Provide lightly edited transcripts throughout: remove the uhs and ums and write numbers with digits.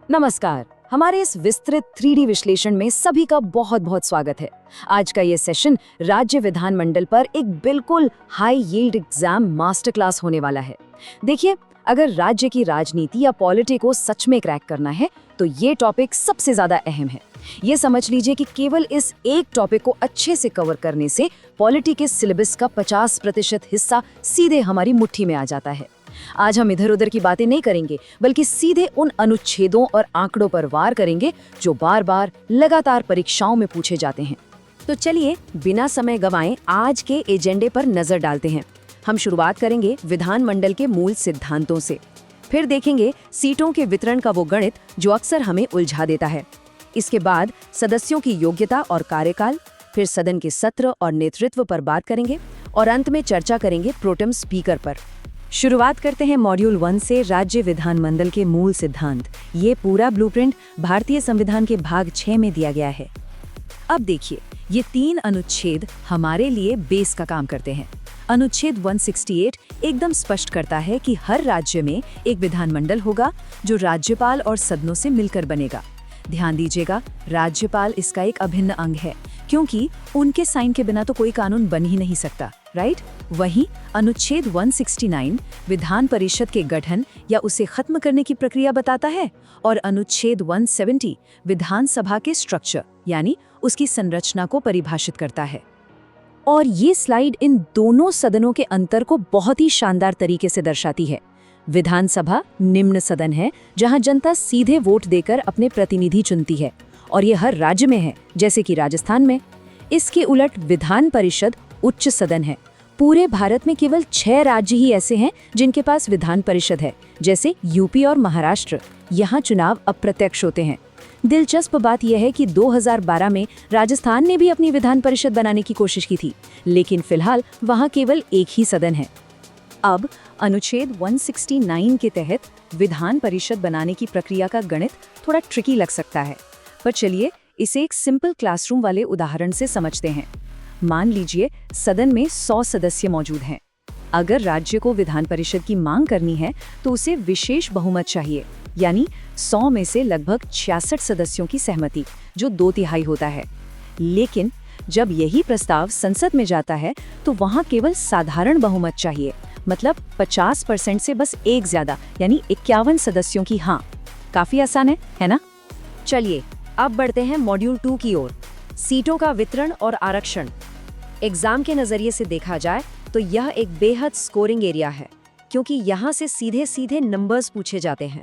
नमस्कार। हमारे इस विस्तृत 3D विश्लेषण में सभी का बहुत बहुत स्वागत है। आज का ये सेशन राज्य विधानमंडल पर एक बिल्कुल high yield exam master class होने वाला है। देखिए, अगर राज्य की राजनीति या पॉलिटी को सच में क्रैक करना है तो ये टॉपिक सबसे ज्यादा अहम है। ये समझ लीजिए कि केवल इस एक टॉपिक को अच्छे से कवर करने से पॉलिटी के सिलेबस का 50% हिस्सा सीधे हमारी मुट्ठी में आ जाता है। आज हम इधर उधर की बातें नहीं करेंगे, बल्कि सीधे उन अनुच्छेदों और आंकड़ों पर वार करेंगे जो बार बार लगातार परीक्षाओं में पूछे जाते हैं। तो चलिए बिना समय गंवाए आज के एजेंडे पर नजर डालते हैं। हम शुरुआत करेंगे विधानमंडल के मूल सिद्धांतों से, फिर देखेंगे सीटों के वितरण का वो गणित जो अक्सर हमें उलझा देता है। इसके बाद सदस्यों की योग्यता और कार्यकाल, फिर सदन के सत्र और नेतृत्व पर बात करेंगे और अंत में चर्चा करेंगे प्रोटेम स्पीकर पर। शुरुआत करते हैं मॉड्यूल 1 से, राज्य विधानमंडल के मूल सिद्धांत। ये पूरा ब्लूप्रिंट भारतीय संविधान के भाग 6 में दिया गया है। अब देखिए, ये 3 अनुच्छेद हमारे लिए बेस का काम करते हैं। अनुच्छेद 168 एकदम स्पष्ट करता है कि हर राज्य में एक विधानमंडल होगा जो राज्यपाल और सदनों से मिलकर बनेगा। ध्यान दीजिएगा, राज्यपाल इसका एक अभिन्न अंग है, क्योंकि उनके साइन के बिना तो कोई कानून बन ही नहीं सकता, राइट? वहीं अनुच्छेद 169 विधान परिषद के गठन या उसे खत्म करने की प्रक्रिया बताता है, और अनुच्छेद 170 विधानसभा के स्ट्रक्चर यानी उसकी संरचना को परिभाषित करता है। और ये स्लाइड इन दोनों सदनों के अंतर को बहुत ही शानदार तरीके से दर्शाती है। विधानसभा निम्न सदन है जहां जनता सीधे वोट देकर अपने प्रतिनिधि चुनती है, और ये हर राज्य में है, जैसे कि राजस्थान में। इसके उलट विधान परिषद उच्च सदन है। पूरे भारत में केवल 6 राज्य ही ऐसे हैं जिनके पास विधान परिषद है, जैसे यूपी और महाराष्ट्र। यहाँ चुनाव अप्रत्यक्ष होते हैं। दिलचस्प बात यह है कि 2012 में राजस्थान ने भी अपनी विधान परिषद बनाने की कोशिश की थी, लेकिन फिलहाल वहाँ केवल एक ही सदन है। अब अनुच्छेद 169 के तहत विधान परिषद बनाने की प्रक्रिया का गणित थोड़ा ट्रिकी लग सकता है, पर चलिए इसे एक सिंपल क्लासरूम वाले उदाहरण से समझते हैं। मान लीजिए सदन में 100 सदस्य मौजूद हैं। अगर राज्य को विधान परिषद की मांग करनी है तो उसे विशेष बहुमत चाहिए, यानी 100 में से लगभग 66 सदस्यों की सहमति, जो 2/3 होता है। लेकिन जब यही प्रस्ताव संसद में जाता है तो वहां केवल साधारण बहुमत चाहिए, मतलब 50% से बस एक ज्यादा, यानी 51 सदस्यों की हाँ। काफी आसान है ना? चलिए अब बढ़ते हैं मॉड्यूल 2 की ओर, सीटों का वितरण और आरक्षण। एग्जाम के नजरिए से देखा जाए तो यह एक बेहद स्कोरिंग एरिया है, क्योंकि यहाँ से सीधे सीधे नंबर्स पूछे जाते हैं।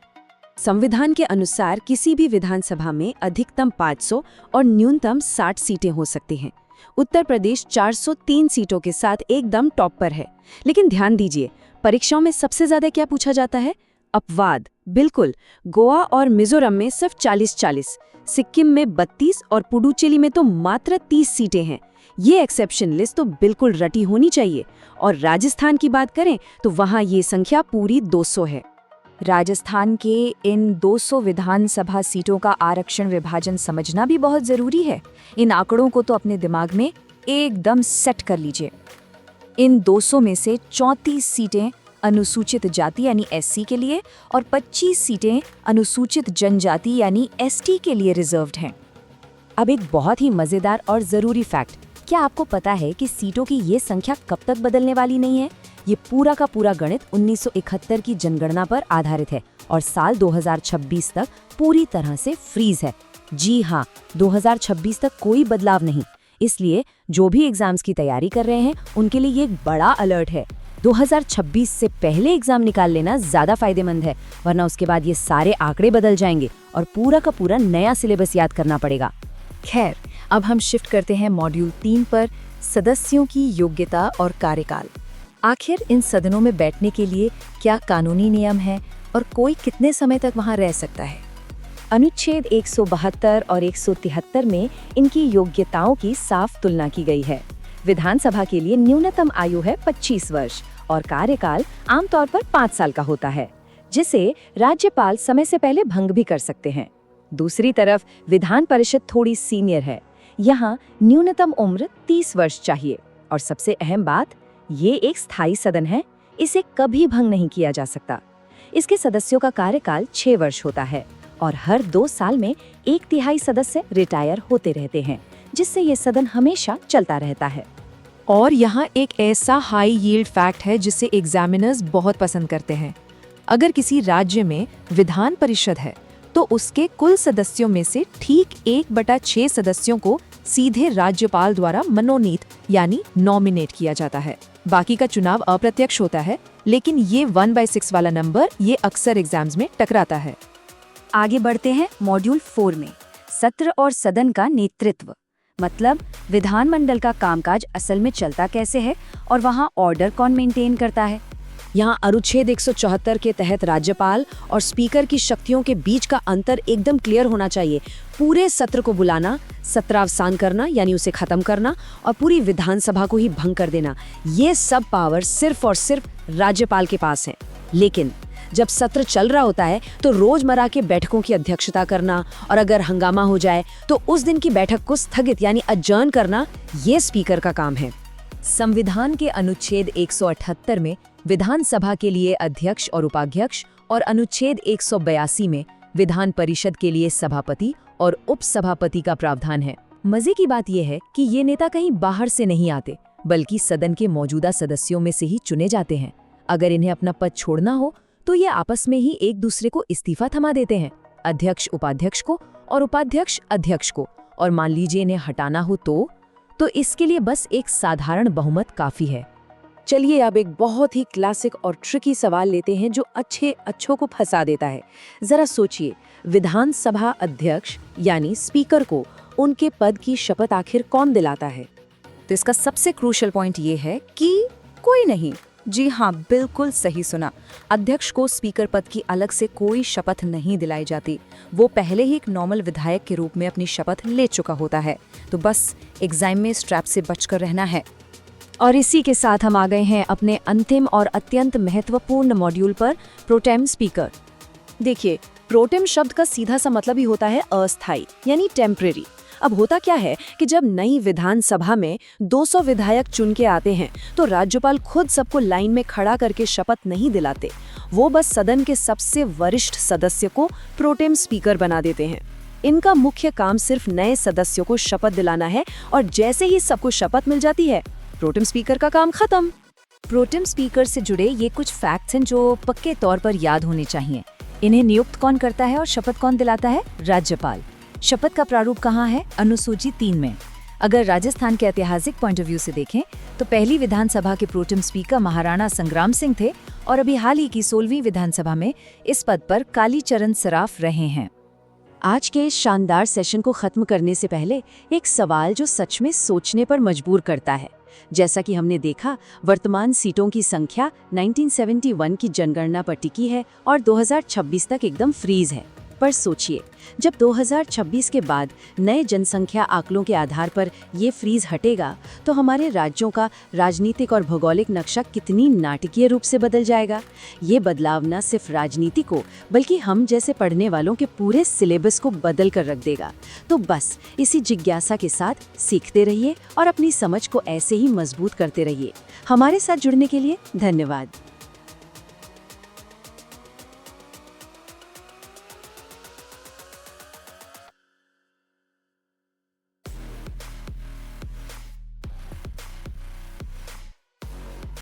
संविधान के अनुसार किसी भी विधानसभा में अधिकतम 500 और न्यूनतम 60 सीटें हो सकती हैं। उत्तर प्रदेश 403 सीटों के साथ एकदम टॉप पर है। लेकिन ध्यान दीजिए, परीक्षाओं में सबसे ज्यादा क्या पूछा जाता है? अपवाद। बिल्कुल, गोवा और मिजोरम में सिर्फ 40-40, सिक्किम में 32 और पुडुचेरी में तो मात्र 30 सीटें हैं। ये एक्सेप्शन लिस्ट तो बिल्कुल रटी होनी चाहिए। और राजस्थान की बात करें तो वहाँ ये संख्या पूरी 200 है। राजस्थान के इन 200 विधानसभा सीटों का आरक्षण विभाजन समझना भी बहुत जरूरी है। इन आंकड़ों को तो अपने दिमाग में एकदम सेट कर लीजिए। इन 200 में से 34 सीटें अनुसूचित जाति यानी एससी के लिए और 25 सीटें अनुसूचित जनजाति यानी एसटी के लिए रिजर्व्ड हैं। अब एक बहुत ही मजेदार और जरूरी फैक्ट, क्या आपको पता है कि सीटों की ये संख्या कब तक बदलने वाली नहीं है? ये पूरा का पूरा गणित 1971 की जनगणना पर आधारित है और साल 2026 तक पूरी तरह से फ्रीज है। जी हाँ, 2026 तक कोई बदलाव नहीं। इसलिए जो भी एग्जाम्स की तैयारी कर रहे हैं उनके लिए ये एक बड़ा अलर्ट है। 2026 से पहले एग्जाम निकाल लेना ज्यादा फायदेमंद है, वरना उसके बाद ये सारे आंकड़े बदल जाएंगे और पूरा का पूरा नया सिलेबस याद करना पड़ेगा। खैर, अब हम शिफ्ट करते हैं मॉड्यूल 3 पर, सदस्यों की योग्यता और कार्यकाल। आखिर इन सदनों में बैठने के लिए क्या कानूनी नियम है और कोई कितने समय तक वहां रह सकता है? अनुच्छेद 172 और 173 में इनकी योग्यताओं की साफ तुलना की गई है। विधानसभा के लिए न्यूनतम आयु है 25 वर्ष और कार्यकाल आमतौर पर 5 साल का होता है, जिसे राज्यपाल समय से पहले भंग भी कर सकते हैं। दूसरी तरफ विधान परिषद थोड़ी सीनियर है। यहाँ न्यूनतम उम्र 30 वर्ष चाहिए और सबसे अहम बात, ये एक स्थायी सदन है, इसे कभी भंग नहीं किया जा सकता। इसके सदस्यों का कार्यकाल 6 वर्ष होता है और हर 2 साल में 1/3 सदस्य रिटायर होते रहते हैं, जिससे ये सदन हमेशा चलता रहता है। और यहाँ एक ऐसा हाई यील्ड फैक्ट है जिसे एग्जामिनर्स बहुत पसंद करते हैं। अगर किसी राज्य में विधान परिषद है तो उसके कुल सदस्यों में से ठीक 1/6 सदस्यों को सीधे राज्यपाल द्वारा मनोनीत यानी नॉमिनेट किया जाता है। बाकी का चुनाव अप्रत्यक्ष होता है, लेकिन ये 1/6 वाला नंबर ये अक्सर एग्जाम्स में टकराता है। आगे बढ़ते हैं मॉड्यूल 4 में, सत्र और सदन का नेतृत्व। मतलब विधानमंडल का कामकाज असल में चलता कैसे है और वहाँ ऑर्डर कौन मेंटेन करता है। यहाँ अनुच्छेद 174 के तहत राज्यपाल और स्पीकर की शक्तियों के बीच का अंतर एकदम क्लियर होना चाहिए। पूरे सत्र को बुलाना, सत्रावसान करना यानी उसे खत्म करना और पूरी विधानसभा को ही भंग कर देना, ये सब पावर सिर्फ और सिर्फ राज्यपाल के पास है। लेकिन जब सत्र चल रहा होता है तो रोजमर्रा के बैठकों की अध्यक्षता करना और अगर हंगामा हो जाए तो उस दिन की बैठक को स्थगित यानी अडजर्न करना, ये स्पीकर का काम है। संविधान के अनुच्छेद 178 में विधानसभा के लिए अध्यक्ष और उपाध्यक्ष और अनुच्छेद 182 में विधान परिषद के लिए सभापति और उपसभापति का प्रावधान है। मजे की बात यह है कि ये नेता कहीं बाहर से नहीं आते, बल्कि सदन के मौजूदा सदस्यों में से ही चुने जाते हैं। अगर इन्हें अपना पद छोड़ना हो तो ये आपस में ही एक दूसरे को इस्तीफा थमा देते हैं, अध्यक्ष उपाध्यक्ष को और उपाध्यक्ष अध्यक्ष को। और मान लीजिए इन्हें हटाना हो तो इसके लिए बस एक साधारण बहुमत काफी है। चलिए अब एक बहुत ही क्लासिक और ट्रिकी सवाल लेते हैं जो अच्छों को फंसा देता है। जरा सोचिए, विधानसभा अध्यक्ष यानी स्पीकर को उनके पद की शपथ आखिर कौन दिलाता है? तो इसका सबसे क्रूशियल पॉइंट ये है कि कोई नहीं। जी हाँ, बिल्कुल सही सुना। अध्यक्ष को स्पीकर पद की अलग से कोई शपथ नहीं दिलाई जाती। वो पहले ही एक नॉर्मल विधायक के रूप में अपनी शपथ ले चुका होता है। तो बस एग्जाम में स्ट्रैप से बचकर रहना है। और इसी के साथ हम आ गए हैं अपने अंतिम और अत्यंत महत्वपूर्ण मॉड्यूल पर, प्रोटेम स्पीकर। देखिए, प्रोटेम शब्द का सीधा सा मतलब ही होता है अस्थायी यानी टेम्परेरी। अब होता क्या है कि जब नई विधानसभा में 200 विधायक चुन के आते हैं तो राज्यपाल खुद सबको लाइन में खड़ा करके शपथ नहीं दिलाते। वो बस सदन के सबसे वरिष्ठ सदस्य को प्रोटेम स्पीकर बना देते हैं। इनका मुख्य काम सिर्फ नए सदस्यों को शपथ दिलाना है और जैसे ही सबको शपथ मिल जाती है, प्रोटेम स्पीकर का काम खत्म। प्रोटेम स्पीकर से जुड़े ये कुछ फैक्ट्स हैं जो पक्के तौर पर याद होने चाहिए। इन्हें नियुक्त कौन करता है और शपथ कौन दिलाता है? राज्यपाल। शपथ का प्रारूप कहाँ है? अनुसूची 3 में। अगर राजस्थान के ऐतिहासिक पॉइंट ऑफ व्यू से देखें तो पहली विधानसभा के प्रोटेम स्पीकर महाराणा संग्राम सिंह थे और अभी हाल ही की 16वीं विधानसभा में इस पद पर कालीचरण सराफ रहे हैं। आज के इस शानदार सेशन को खत्म करने से पहले एक सवाल जो सच में सोचने पर मजबूर करता है। जैसा कि हमने देखा, वर्तमान सीटों की संख्या 1971 की जनगणना पर टिकी है और 2026 तक एकदम फ्रीज है। पर सोचिए, जब 2026 के बाद नए जनसंख्या आंकड़ों के आधार पर ये फ्रीज हटेगा तो हमारे राज्यों का राजनीतिक और भौगोलिक नक्शा कितनी नाटकीय रूप से बदल जाएगा। ये बदलाव न सिर्फ राजनीति को बल्कि हम जैसे पढ़ने वालों के पूरे सिलेबस को बदल कर रख देगा। तो बस इसी जिज्ञासा के साथ सीखते रहिए और अपनी समझ को ऐसे ही मजबूत करते रहिए। हमारे साथ जुड़ने के लिए धन्यवाद।